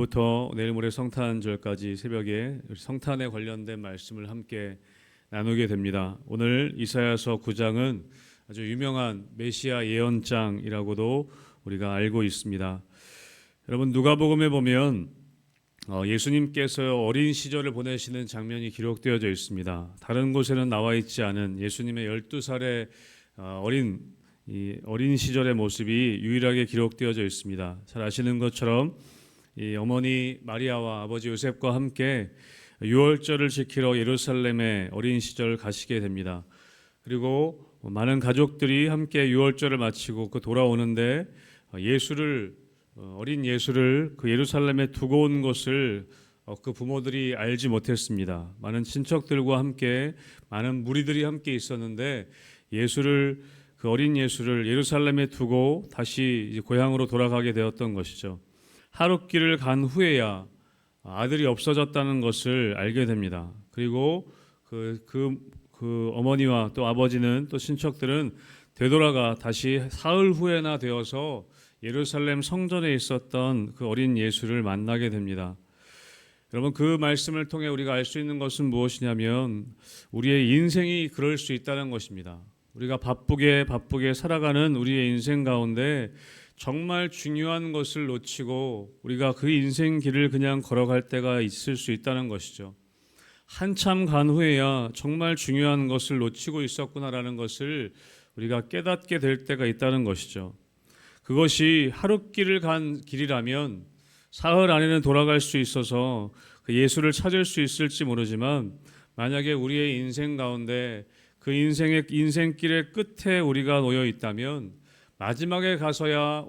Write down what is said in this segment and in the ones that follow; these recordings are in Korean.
부터 내일 모레 성탄절까지 새벽에 성탄에 관련된 말씀을 함께 나누게 됩니다. 오늘 이사야서 9장은 아주 유명한 메시아 예언장이라고도 우리가 알고 있습니다. 여러분, 누가복음에 보면 예수님께서 어린 시절을 보내시는 장면이 기록되어져 있습니다. 다른 곳에는 나와 있지 않은 예수님의 12살의 어린 시절의 모습이 유일하게 기록되어져 있습니다. 잘 아시는 것처럼 이 어머니 마리아와 아버지 요셉과 함께 유월절을 지키러 예루살렘에 어린 시절 가시게 됩니다. 그리고 많은 가족들이 함께 유월절을 마치고 돌아오는데 어린 예수를 그 예루살렘에 두고 온 것을 그 부모들이 알지 못했습니다. 많은 친척들과 함께 많은 무리들이 함께 있었는데 그 어린 예수를 예루살렘에 두고 다시 이제 고향으로 돌아가게 되었던 것이죠. 하룻길을 간 후에야 아들이 없어졌다는 것을 알게 됩니다. 그리고 그 어머니와 또 아버지는 또 친척들은 되돌아가 다시 사흘 후에나 되어서 예루살렘 성전에 있었던 그 어린 예수를 만나게 됩니다. 여러분, 그 말씀을 통해 우리가 알 수 있는 것은 무엇이냐면 우리의 인생이 그럴 수 있다는 것입니다. 우리가 바쁘게 살아가는 우리의 인생 가운데 정말 중요한 것을 놓치고 우리가 그 인생 길을 그냥 걸어갈 때가 있을 수 있다는 것이죠. 한참 간 후에야 정말 중요한 것을 놓치고 있었구나라는 것을 우리가 깨닫게 될 때가 있다는 것이죠. 그것이 하룻길을 간 길이라면 사흘 안에는 돌아갈 수 있어서 그 예수를 찾을 수 있을지 모르지만, 만약에 우리의 인생 가운데 그 인생길의 끝에 우리가 놓여 있다면 마지막에 가서야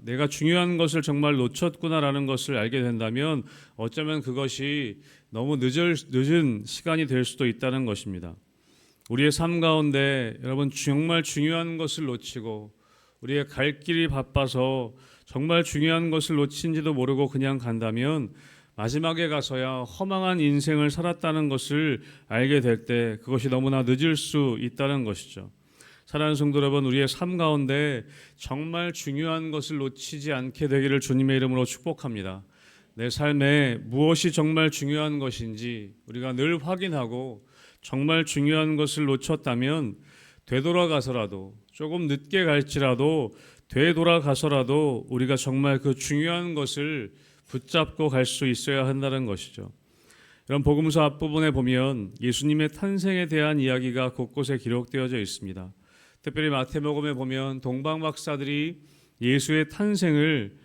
내가 중요한 것을 정말 놓쳤구나라는 것을 알게 된다면 어쩌면 그것이 너무 늦은 시간이 될 수도 있다는 것입니다. 우리의 삶 가운데 여러분, 정말 중요한 것을 놓치고 우리의 갈 길이 바빠서 정말 중요한 것을 놓친지도 모르고 그냥 간다면 마지막에 가서야 허망한 인생을 살았다는 것을 알게 될 때 그것이 너무나 늦을 수 있다는 것이죠. 사랑하는 성도 여러분, 우리의 삶 가운데 정말 중요한 것을 놓치지 않게 되기를 주님의 이름으로 축복합니다. 내 삶에 무엇이 정말 중요한 것인지 우리가 늘 확인하고 정말 중요한 것을 놓쳤다면 되돌아가서라도, 조금 늦게 갈지라도 되돌아가서라도 우리가 정말 그 중요한 것을 붙잡고 갈 수 있어야 한다는 것이죠. 이런 복음서 앞부분에 보면 예수님의 탄생에 대한 이야기가 곳곳에 기록되어져 있습니다. 특별히 마태복음에 보면 동방박사들이 예수의 탄생을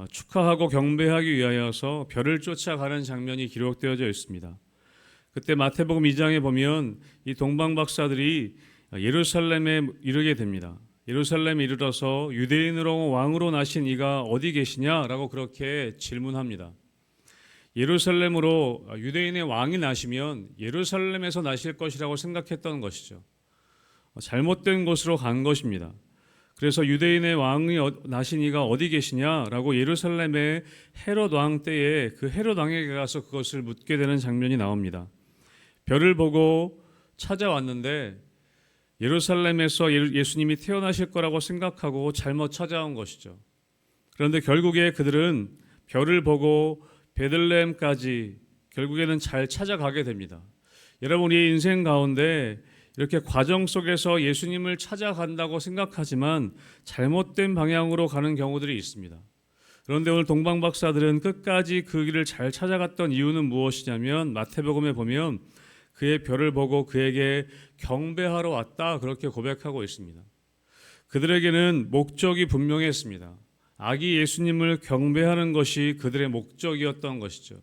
축하하고 경배하기 위하여서 별을 쫓아가는 장면이 기록되어져 있습니다. 그때 마태복음 2장에 보면 이 동방박사들이 예루살렘에 이르게 됩니다. 예루살렘에 이르러서 유대인으로 왕으로 나신 이가 어디 계시냐라고 그렇게 질문합니다. 예루살렘으로 유대인의 왕이 나시면 예루살렘에서 나실 것이라고 생각했던 것이죠. 잘못된 곳으로 간 것입니다. 그래서 유대인의 왕이 나신 이가 어디 계시냐라고 예루살렘의 헤롯 왕 때에 그 헤롯 왕에게 가서 그것을 묻게 되는 장면이 나옵니다. 별을 보고 찾아왔는데 예루살렘에서 예수님이 태어나실 거라고 생각하고 잘못 찾아온 것이죠. 그런데 결국에 그들은 별을 보고 베들레헴까지 결국에는 잘 찾아가게 됩니다. 여러분, 우리의 인생 가운데 이렇게 과정 속에서 예수님을 찾아간다고 생각하지만 잘못된 방향으로 가는 경우들이 있습니다. 그런데 오늘 동방박사들은 끝까지 그 길을 잘 찾아갔던 이유는 무엇이냐면 마태복음에 보면 그의 별을 보고 그에게 경배하러 왔다, 그렇게 고백하고 있습니다. 그들에게는 목적이 분명했습니다. 아기 예수님을 경배하는 것이 그들의 목적이었던 것이죠.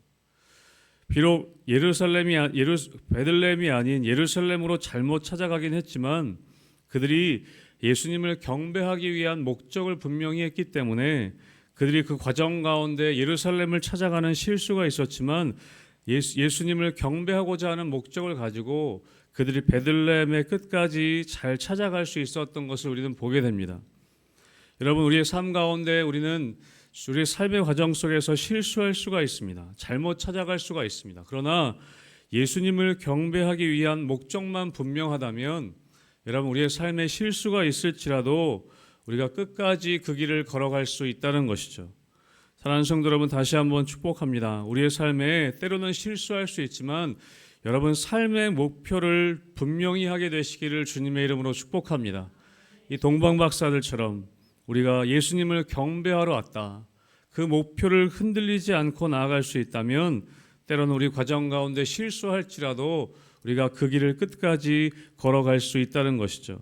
비록 베들레헴이 아닌 예루살렘으로 잘못 찾아가긴 했지만 그들이 예수님을 경배하기 위한 목적을 분명히 했기 때문에 그들이 그 과정 가운데 예루살렘을 찾아가는 실수가 있었지만 예수님을 경배하고자 하는 목적을 가지고 그들이 베들레헴의 끝까지 잘 찾아갈 수 있었던 것을 우리는 보게 됩니다. 여러분, 우리의 삶 가운데 우리는 우리의 삶의 과정 속에서 실수할 수가 있습니다. 잘못 찾아갈 수가 있습니다. 그러나 예수님을 경배하기 위한 목적만 분명하다면 여러분, 우리의 삶에 실수가 있을지라도 우리가 끝까지 그 길을 걸어갈 수 있다는 것이죠. 사랑하는 성도 여러분, 다시 한번 축복합니다. 우리의 삶에 때로는 실수할 수 있지만 여러분 삶의 목표를 분명히 하게 되시기를 주님의 이름으로 축복합니다. 이 동방박사들처럼 우리가 예수님을 경배하러 왔다, 그 목표를 흔들리지 않고 나아갈 수 있다면 때로는 우리 과정 가운데 실수할지라도 우리가 그 길을 끝까지 걸어갈 수 있다는 것이죠.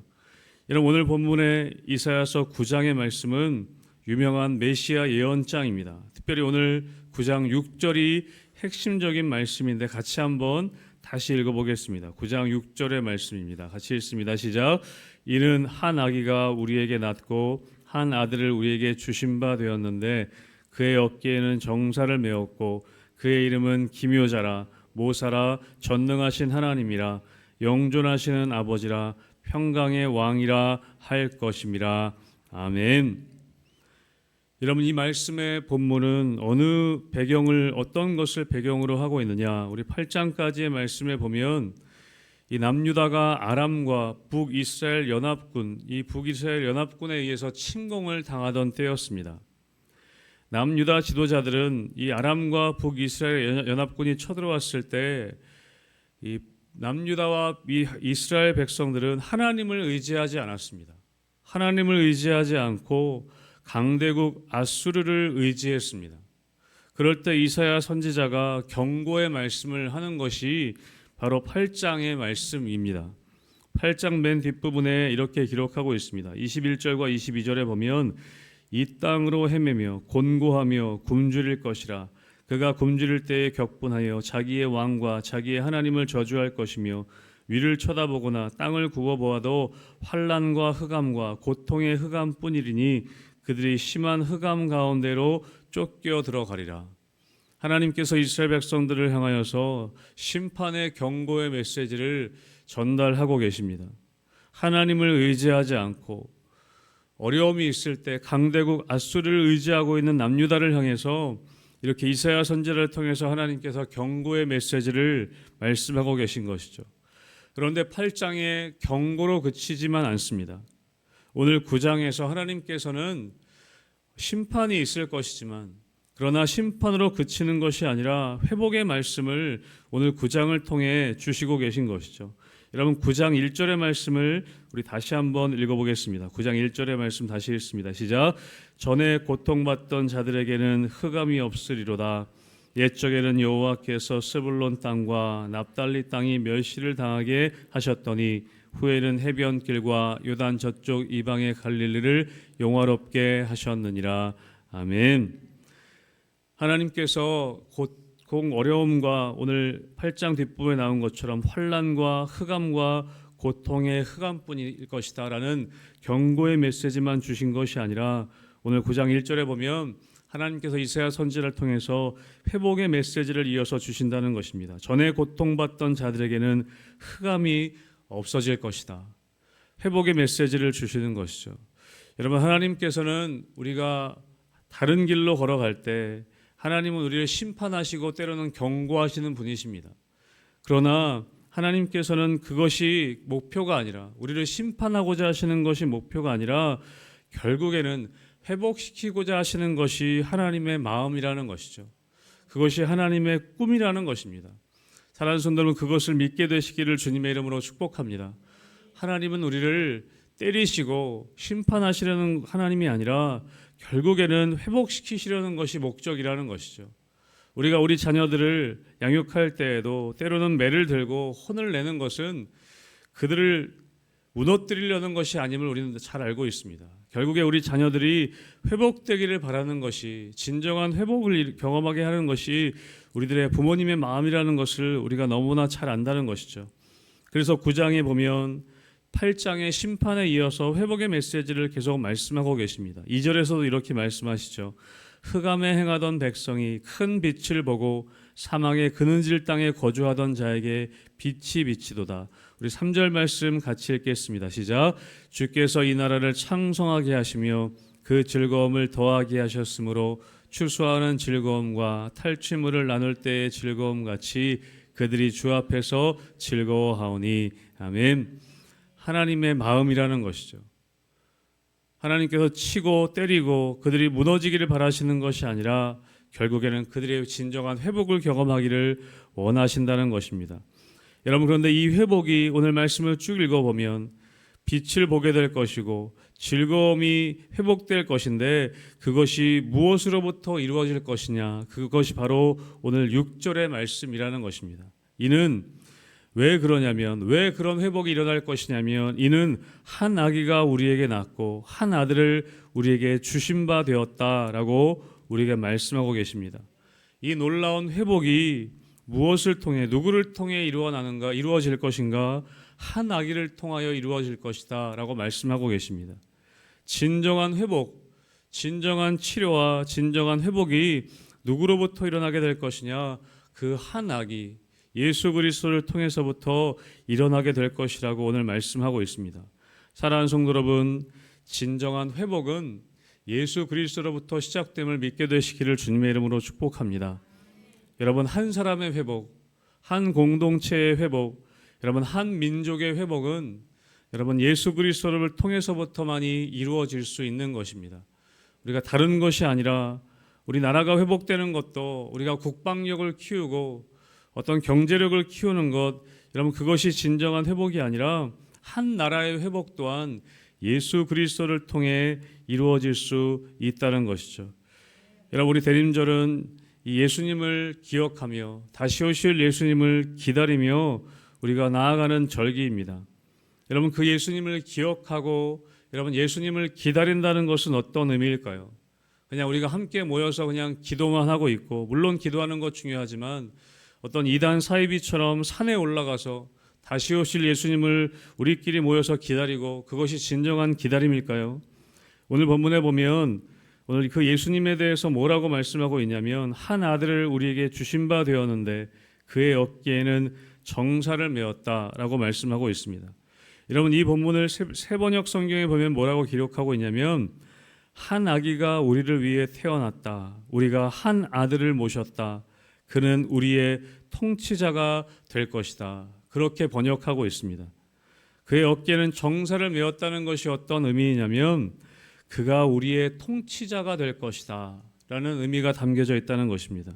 여러분, 오늘 본문의 이사야서 9장의 말씀은 유명한 메시아 예언장입니다. 특별히 오늘 9장 6절이 핵심적인 말씀인데 같이 한번 다시 읽어보겠습니다. 9장 6절의 말씀입니다. 같이 읽습니다. 시작. 이는 한 아기가 우리에게 낳고 한 아들을 우리에게 주신 바 되었는데 그의 어깨에는 정사를 메었고 그의 이름은 기묘자라 모사라 전능하신 하나님이라 영존하시는 아버지라 평강의 왕이라 할 것임이라. 아멘. 여러분, 이 말씀의 본문은 어느 배경을, 어떤 것을 배경으로 하고 있느냐? 우리 8장까지의 말씀에 보면 이 남유다가 아람과 북이스라엘 연합군, 이 북이스라엘 연합군에 의해서 침공을 당하던 때였습니다. 남유다 지도자들은 이 아람과 북이스라엘 연합군이 쳐들어왔을 때 이 남유다와 이스라엘 백성들은 하나님을 의지하지 않았습니다. 하나님을 의지하지 않고 강대국 아수르를 의지했습니다. 그럴 때 이사야 선지자가 경고의 말씀을 하는 것이 바로 8장의 말씀입니다. 8장 맨 뒷부분에 이렇게 기록하고 있습니다. 21절과 22절에 보면 이 땅으로 헤매며 곤고하며 굶주릴 것이라. 그가 굶주릴 때에 격분하여 자기의 왕과 자기의 하나님을 저주할 것이며 위를 쳐다보거나 땅을 굽어보아도 환난과 흑암과 고통의 흑암뿐이리니 그들이 심한 흑암 가운데로 쫓겨 들어가리라. 하나님께서 이스라엘 백성들을 향하여서 심판의 경고의 메시지를 전달하고 계십니다. 하나님을 의지하지 않고 어려움이 있을 때 강대국 아수르를 의지하고 있는 남유다를 향해서 이렇게 이사야 선지자를 통해서 하나님께서 경고의 메시지를 말씀하고 계신 것이죠. 그런데 8장의 경고로 그치지만 않습니다. 오늘 9장에서 하나님께서는 심판이 있을 것이지만 그러나 심판으로 그치는 것이 아니라 회복의 말씀을 오늘 9장을 통해 주시고 계신 것이죠. 여러분, 9장 1절의 말씀을 우리 다시 한번 읽어보겠습니다. 9장 1절의 말씀 다시 읽습니다. 시작. 전에 고통받던 자들에게는 흑암이 없으리로다. 옛적에는 여호와께서 스불론 땅과 납달리 땅이 멸시를 당하게 하셨더니 후에는 해변길과 요단 저쪽 이방의 갈릴리를 영화롭게 하셨느니라. 아멘. 하나님께서 고통, 어려움과 오늘 8장 뒷부분에 나온 것처럼 환난과 흑암과 고통의 흑암뿐일 것이다 라는 경고의 메시지만 주신 것이 아니라 오늘 9장 1절에 보면 하나님께서 이사야 선지자를 통해서 회복의 메시지를 이어서 주신다는 것입니다. 전에 고통받던 자들에게는 흑암이 없어질 것이다. 회복의 메시지를 주시는 것이죠. 여러분, 하나님께서는 우리가 다른 길로 걸어갈 때 하나님은 우리를 심판하시고 때로는 경고하시는 분이십니다. 그러나 하나님께서는 그것이 목표가 아니라, 우리를 심판하고자 하시는 것이 목표가 아니라 결국에는 회복시키고자 하시는 것이 하나님의 마음이라는 것이죠. 그것이 하나님의 꿈이라는 것입니다. 사랑하는 성도 여러분, 그것을 믿게 되시기를 주님의 이름으로 축복합니다. 하나님은 우리를 때리시고 심판하시려는 하나님이 아니라 결국에는 회복시키시려는 것이 목적이라는 것이죠. 우리가 우리 자녀들을 양육할 때에도 때로는 매를 들고 혼을 내는 것은 그들을 무너뜨리려는 것이 아님을 우리는 잘 알고 있습니다. 결국에 우리 자녀들이 회복되기를 바라는 것이, 진정한 회복을 경험하게 하는 것이 우리들의 부모님의 마음이라는 것을 우리가 너무나 잘 안다는 것이죠. 그래서 9장에 보면 8장의 심판에 이어서 회복의 메시지를 계속 말씀하고 계십니다. 2절에서도 이렇게 말씀하시죠. 흑암에 행하던 백성이 큰 빛을 보고 사망의 그늘질 땅에 거주하던 자에게 빛이 비치도다. 우리 3절 말씀 같이 읽겠습니다. 시작. 주께서 이 나라를 창성하게 하시며 그 즐거움을 더하게 하셨으므로 추수하는 즐거움과 탈취물을 나눌 때의 즐거움 같이 그들이 주 앞에서 즐거워하오니. 아멘. 하나님의 마음이라는 것이죠. 하나님께서 치고 때리고 그들이 무너지기를 바라시는 것이 아니라 결국에는 그들의 진정한 회복을 경험하기를 원하신다는 것입니다. 여러분, 그런데 이 회복이 오늘 말씀을 쭉 읽어보면 빛을 보게 될 것이고 즐거움이 회복될 것인데 그것이 무엇으로부터 이루어질 것이냐, 그것이 바로 오늘 6절의 말씀이라는 것입니다. 이는 왜 그러냐면, 왜 그런 회복이 일어날 것이냐면, 이는 한 아기가 우리에게 낳고 한 아들을 우리에게 주신 바 되었다라고 우리에게 말씀하고 계십니다. 이 놀라운 회복이 무엇을 통해, 누구를 통해 이루어질 것인가? 한 아기를 통하여 이루어질 것이다 라고 말씀하고 계십니다. 진정한 회복, 진정한 치료와 진정한 회복이 누구로부터 일어나게 될 것이냐? 그 한 아기, 예수 그리스도를 통해서부터 일어나게 될 것이라고 오늘 말씀하고 있습니다. 사랑하는 성도 여러분, 진정한 회복은 예수 그리스도로부터 시작됨을 믿게 되시기를 주님의 이름으로 축복합니다. 여러분, 한 사람의 회복, 한 공동체의 회복, 여러분 한 민족의 회복은 여러분 예수 그리스도를 통해서부터만이 이루어질 수 있는 것입니다. 우리가 다른 것이 아니라 우리 나라가 회복되는 것도 우리가 국방력을 키우고 어떤 경제력을 키우는 것, 여러분 그것이 진정한 회복이 아니라 한 나라의 회복 또한 예수 그리스도를 통해 이루어질 수 있다는 것이죠. 여러분, 우리 대림절은 이 예수님을 기억하며 다시 오실 예수님을 기다리며 우리가 나아가는 절기입니다. 여러분, 그 예수님을 기억하고 여러분 예수님을 기다린다는 것은 어떤 의미일까요? 그냥 우리가 함께 모여서 그냥 기도만 하고 있고, 물론 기도하는 것 중요하지만 어떤 이단 사이비처럼 산에 올라가서 다시 오실 예수님을 우리끼리 모여서 기다리고 그것이 진정한 기다림일까요? 오늘 본문에 보면 오늘 그 예수님에 대해서 뭐라고 말씀하고 있냐면, 한 아들을 우리에게 주신 바 되었는데 그의 어깨에는 정사를 메었다라고 말씀하고 있습니다. 여러분, 이 본문을 세 번역 성경에 보면 뭐라고 기록하고 있냐면, 한 아기가 우리를 위해 태어났다. 우리가 한 아들을 모셨다. 그는 우리의 통치자가 될 것이다. 그렇게 번역하고 있습니다. 그의 어깨는 정사를 메었다는 것이 어떤 의미냐면, 그가 우리의 통치자가 될 것이다 라는 의미가 담겨져 있다는 것입니다.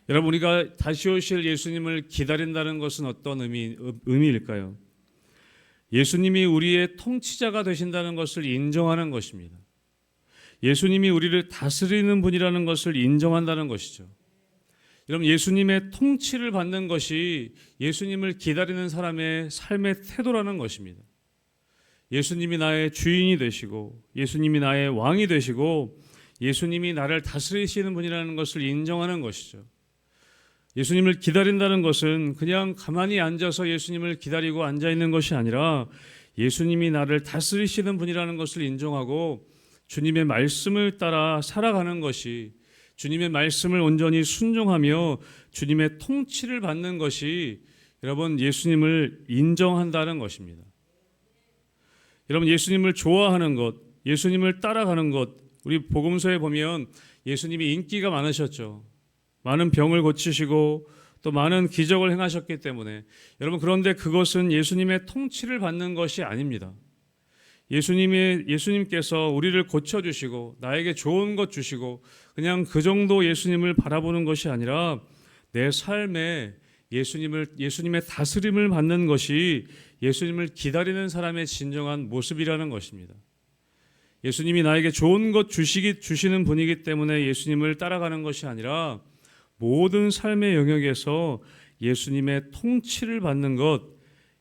여러분, 우리가 다시 오실 예수님을 기다린다는 것은 어떤 의미일까요? 예수님이 우리의 통치자가 되신다는 것을 인정하는 것입니다. 예수님이 우리를 다스리는 분이라는 것을 인정한다는 것이죠. 여러분, 예수님의 통치를 받는 것이 예수님을 기다리는 사람의 삶의 태도라는 것입니다. 예수님이 나의 주인이 되시고 예수님이 나의 왕이 되시고 예수님이 나를 다스리시는 분이라는 것을 인정하는 것이죠. 예수님을 기다린다는 것은 그냥 가만히 앉아서 예수님을 기다리고 앉아있는 것이 아니라 예수님이 나를 다스리시는 분이라는 것을 인정하고 주님의 말씀을 따라 살아가는 것이, 주님의 말씀을 온전히 순종하며 주님의 통치를 받는 것이 여러분 예수님을 인정한다는 것입니다. 여러분, 예수님을 좋아하는 것, 예수님을 따라가는 것, 우리 복음서에 보면 예수님이 인기가 많으셨죠. 많은 병을 고치시고 또 많은 기적을 행하셨기 때문에. 여러분, 그런데 그것은 예수님의 통치를 받는 것이 아닙니다. 예수님께서 우리를 고쳐주시고 나에게 좋은 것 주시고 그냥 그 정도 예수님을 바라보는 것이 아니라 내 삶에 예수님의 다스림을 받는 것이 예수님을 기다리는 사람의 진정한 모습이라는 것입니다. 예수님이 나에게 좋은 것 주시는 분이기 때문에 예수님을 따라가는 것이 아니라 모든 삶의 영역에서 예수님의 통치를 받는 것,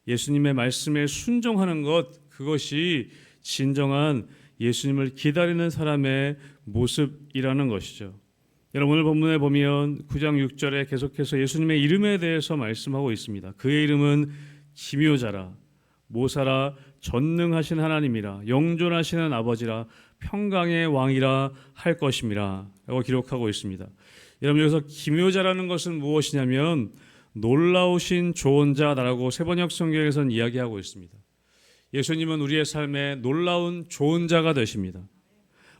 예수님의 말씀에 순종하는 것, 그것이 진정한 예수님을 기다리는 사람의 모습이라는 것이죠. 여러분, 오늘 본문에 보면 9장 6절에 계속해서 예수님의 이름에 대해서 말씀하고 있습니다. 그의 이름은 기묘자라, 모사라, 전능하신 하나님이라, 영존하시는 아버지라, 평강의 왕이라 할 것임이라 라고 기록하고 있습니다. 여러분, 여기서 기묘자라는 것은 무엇이냐면 놀라우신 조언자라고 세번역 성경에서는 이야기하고 있습니다. 예수님은 우리의 삶에 놀라운 조언자가 되십니다.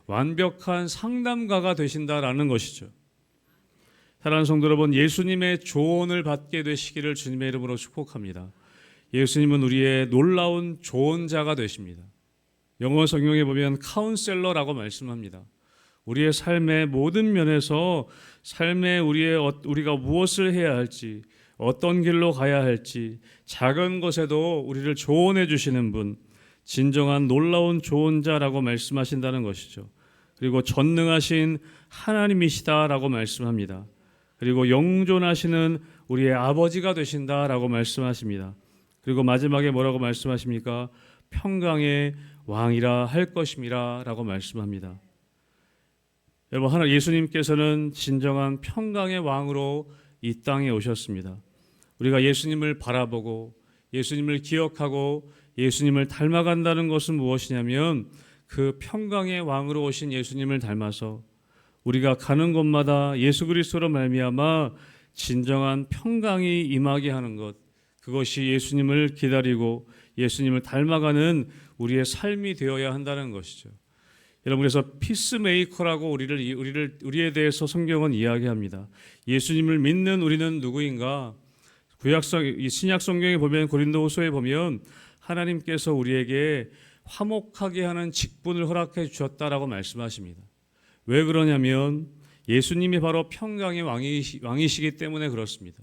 완벽한 상담가가 되신다라는 것이죠. 사랑하는 성도 여러분, 예수님의 조언을 받게 되시기를 주님의 이름으로 축복합니다. 예수님은 우리의 놀라운 조언자가 되십니다. 영어 성경에 보면 카운셀러라고 말씀합니다. 우리의 삶의 모든 면에서 삶의 우리가 무엇을 해야 할지, 어떤 길로 가야 할지, 작은 것에도 우리를 조언해 주시는 분, 진정한 놀라운 조언자라고 말씀하신다는 것이죠. 그리고 전능하신 하나님이시다라고 말씀합니다. 그리고 영존하시는 우리의 아버지가 되신다라고 말씀하십니다. 그리고 마지막에 뭐라고 말씀하십니까? 평강의 왕이라 할 것임이라라고 말씀합니다. 여러분, 예수님께서는 진정한 평강의 왕으로 이 땅에 오셨습니다. 우리가 예수님을 바라보고 예수님을 기억하고 예수님을 닮아간다는 것은 무엇이냐면 그 평강의 왕으로 오신 예수님을 닮아서 우리가 가는 곳마다 예수 그리스도로 말미암아 진정한 평강이 임하게 하는 것, 그것이 예수님을 기다리고 예수님을 닮아가는 우리의 삶이 되어야 한다는 것이죠. 여러분, 그래서 피스메이커라고 우리에 대해서 성경은 이야기합니다. 예수님을 믿는 우리는 누구인가? 신약 성경에 보면, 고린도후서에 보면 하나님께서 우리에게 화목하게 하는 직분을 허락해 주셨다라고 말씀하십니다. 왜 그러냐면 예수님이 바로 평강의 왕이시기 때문에 그렇습니다.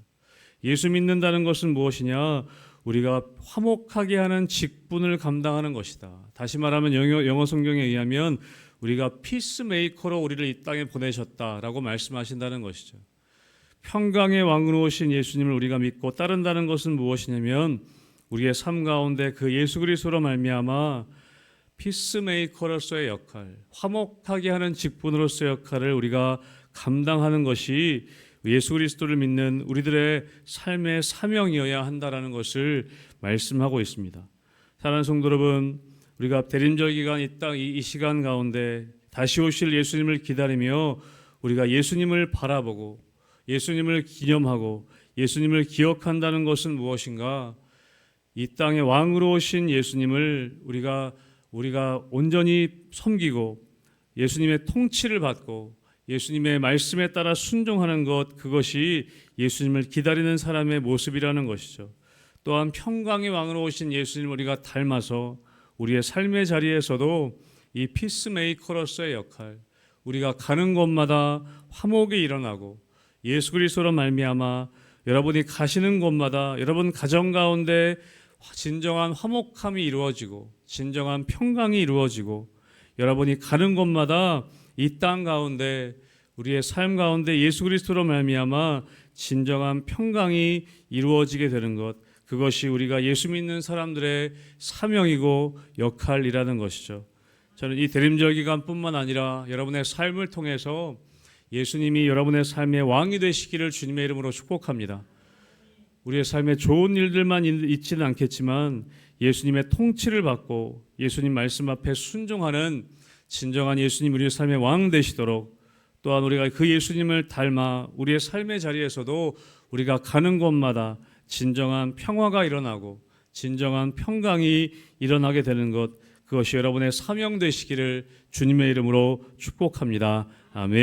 예수 믿는다는 것은 무엇이냐? 우리가 화목하게 하는 직분을 감당하는 것이다. 다시 말하면 영어 성경에 의하면 우리가 피스메이커로 우리를 이 땅에 보내셨다라고 말씀하신다는 것이죠. 평강의 왕으로 오신 예수님을 우리가 믿고 따른다는 것은 무엇이냐면 우리의 삶 가운데 그 예수 그리스도로 말미암아 피스메이커로서의 역할, 화목하게 하는 직분으로서의 역할을 우리가 감당하는 것이 예수 그리스도를 믿는 우리들의 삶의 사명이어야 한다라는 것을 말씀하고 있습니다. 사랑하는 성도 여러분, 우리가 대림절 기간 이 시간 가운데 다시 오실 예수님을 기다리며 우리가 예수님을 바라보고 예수님을 기념하고 예수님을 기억한다는 것은 무엇인가? 이 땅의 왕으로 오신 예수님을 우리가 온전히 섬기고 예수님의 통치를 받고 예수님의 말씀에 따라 순종하는 것, 그것이 예수님을 기다리는 사람의 모습이라는 것이죠. 또한 평강의 왕으로 오신 예수님을 우리가 닮아서 우리의 삶의 자리에서도 이 피스메이커로서의 역할, 우리가 가는 곳마다 화목이 일어나고 예수 그리스도로 말미암아 여러분이 가시는 곳마다 여러분 가정 가운데 진정한 화목함이 이루어지고 진정한 평강이 이루어지고 여러분이 가는 곳마다 이 땅 가운데 우리의 삶 가운데 예수 그리스도로 말미암아 진정한 평강이 이루어지게 되는 것, 그것이 우리가 예수 믿는 사람들의 사명이고 역할이라는 것이죠. 저는 이 대림절 기간뿐만 아니라 여러분의 삶을 통해서 예수님이 여러분의 삶의 왕이 되시기를 주님의 이름으로 축복합니다. 우리의 삶에 좋은 일들만 있지는 않겠지만 예수님의 통치를 받고 예수님 말씀 앞에 순종하는 진정한 예수님 우리의 삶의 왕 되시도록, 또한 우리가 그 예수님을 닮아 우리의 삶의 자리에서도 우리가 가는 곳마다 진정한 평화가 일어나고 진정한 평강이 일어나게 되는 것, 그것이 여러분의 사명 되시기를 주님의 이름으로 축복합니다. 아멘.